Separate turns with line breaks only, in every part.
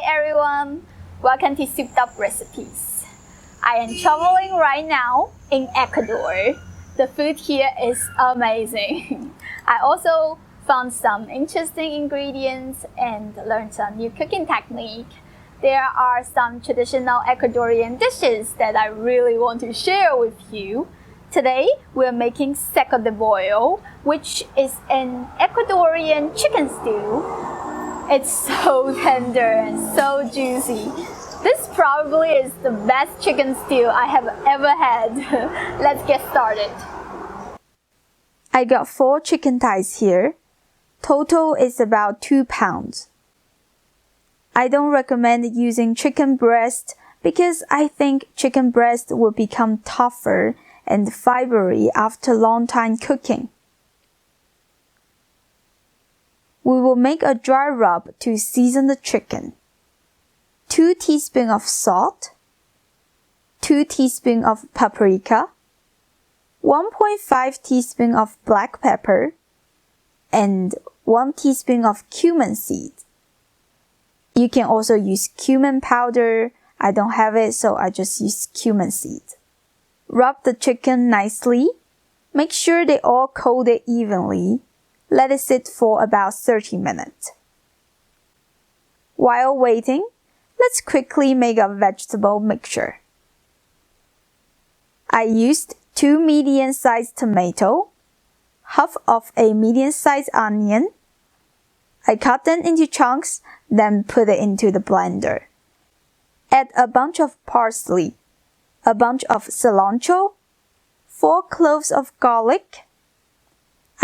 everyone, welcome to Souped Up Recipes. I am traveling right now in Ecuador. The food here is amazing. I also found some interesting ingredients and learned some new cooking technique. There are some traditional Ecuadorian dishes that I really want to share with you. Today, we're making Seco de Pollo, which is an Ecuadorian chicken stew. It's so tender and so juicy. This probably is the best chicken stew I have ever had. Let's get started. I got 4 chicken thighs here. Total is about 2 pounds. I don't recommend using chicken breast because I think chicken breast will become tougher and fibery after long time cooking. We will make a dry rub to season the chicken. 2 teaspoons of salt, 2 teaspoons of paprika, 1.5 teaspoons of black pepper, and 1 teaspoon of cumin seed. You can also use cumin powder. I don't have it, so I just use cumin seed. Rub the chicken nicely. Make sure they all coated evenly. Let it sit for about 30 minutes. While waiting, let's quickly make a vegetable mixture. I used 2 medium-sized tomatoes, half of a medium-sized onion. I cut them into chunks, then put it into the blender. Add a bunch of parsley, a bunch of cilantro, 4 cloves of garlic.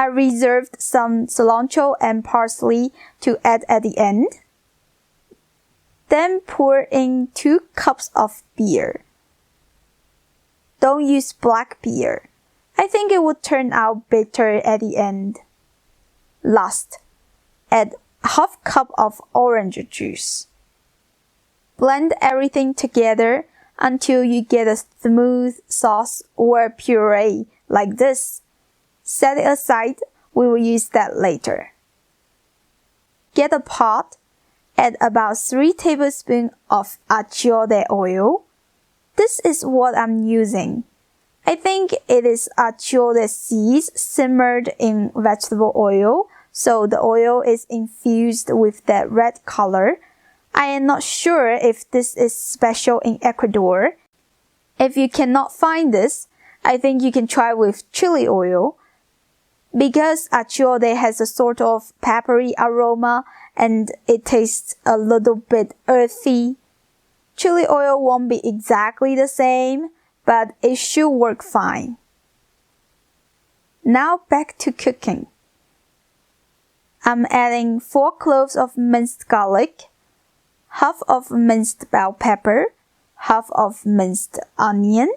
I reserved some cilantro and parsley to add at the end. Then pour in 2 cups of beer. Don't use black beer. I think it would turn out bitter at the end. Last, add half cup of orange juice. Blend everything together until you get a smooth sauce or puree like this. Set it aside, we will use that later. Get a pot, add about 3 tablespoons of achiote oil. This is what I'm using. I think it is achiote seeds simmered in vegetable oil, so the oil is infused with that red color. I am not sure if this is special in Ecuador. If you cannot find this, I think you can try with chili oil. Because achiote has a sort of peppery aroma and it tastes a little bit earthy, chili oil won't be exactly the same, but it should work fine. Now back to cooking. I'm adding 4 cloves of minced garlic, half of minced bell pepper, half of minced onion.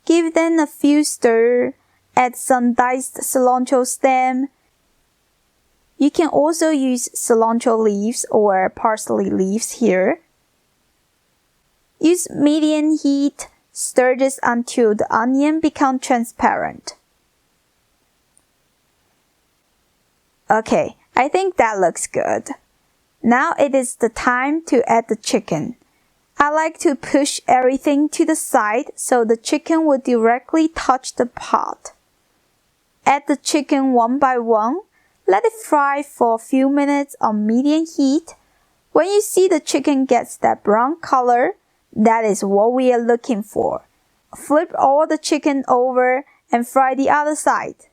Give them a few stir. Add some diced cilantro stem. You can also use cilantro leaves or parsley leaves here. Use medium heat. Stir this until the onion becomes transparent. Okay, I think that looks good. Now it is the time to add the chicken. I like to push everything to the side so the chicken will directly touch the pot. Add the chicken one by one. Let it fry for a few minutes on medium heat. When you see the chicken gets that brown color, that is what we are looking for. Flip all the chicken over and fry the other side.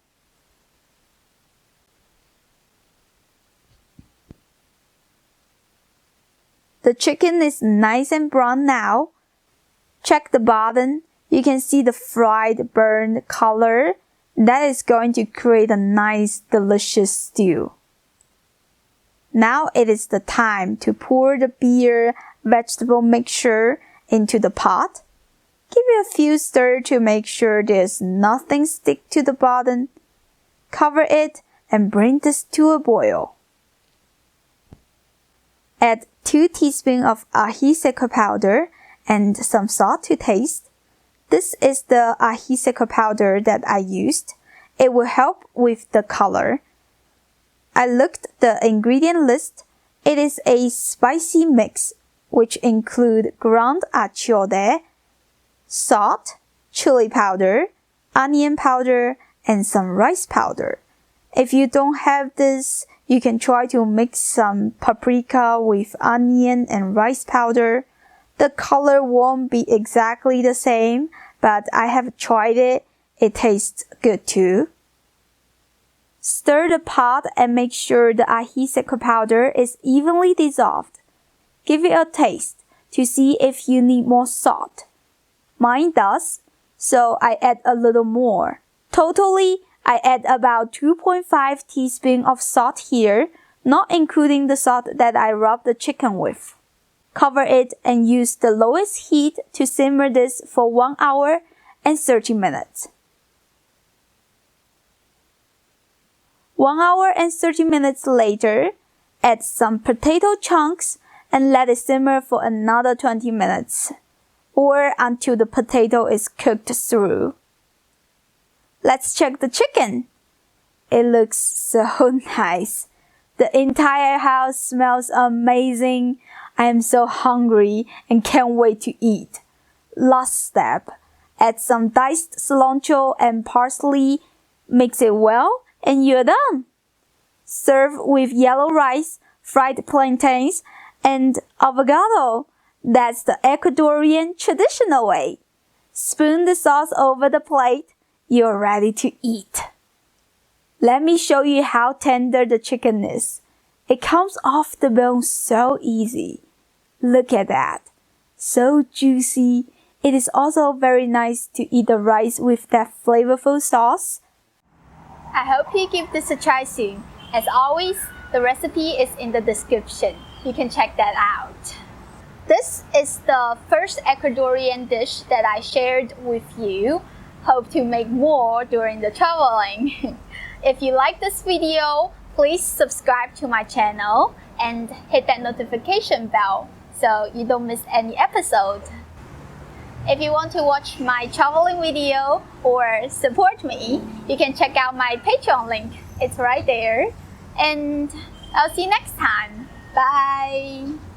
The chicken is nice and brown now. Check the bottom. You can see the fried burned color. That is going to create a nice, delicious stew. Now it is the time to pour the beer vegetable mixture into the pot. Give it a few stir to make sure there's nothing stick to the bottom. Cover it and bring this to a boil. Add 2 teaspoons of ají seco powder and some salt to taste. This is the ají seco powder that I used. It will help with the color. I looked the ingredient list. It is a spicy mix which include ground achiote, salt, chili powder, onion powder, and some rice powder. If you don't have this, you can try to mix some paprika with onion and rice powder. The color won't be exactly the same, but I have tried it. It tastes good too. Stir the pot and make sure the ají seco powder is evenly dissolved. Give it a taste to see if you need more salt. Mine does, so I add a little more. Totally, I add about 2.5 teaspoons of salt here, not including the salt that I rubbed the chicken with. Cover it and use the lowest heat to simmer this for 1 hour and 30 minutes. 1 hour and 30 minutes later, add some potato chunks and let it simmer for another 20 minutes, or until the potato is cooked through. Let's check the chicken. It looks so nice. The entire house smells amazing. I am so hungry and can't wait to eat. Last step, add some diced cilantro and parsley, mix it well, and you're done. Serve with yellow rice, fried plantains, and avocado. That's the Ecuadorian traditional way. Spoon the sauce over the plate. You're ready to eat. Let me show you how tender the chicken is. It comes off the bone so easy. Look at that. So juicy. It is also very nice to eat the rice with that flavorful sauce. I hope you give this a try soon. As always, the recipe is in the description. You can check that out. This is the first Ecuadorian dish that I shared with you. Hope to make more during the traveling. If you like this video, please subscribe to my channel and hit that notification bell so you don't miss any episode. If you want to watch my traveling video or support me, you can check out my Patreon link. It's right there. And I'll see you next time. Bye!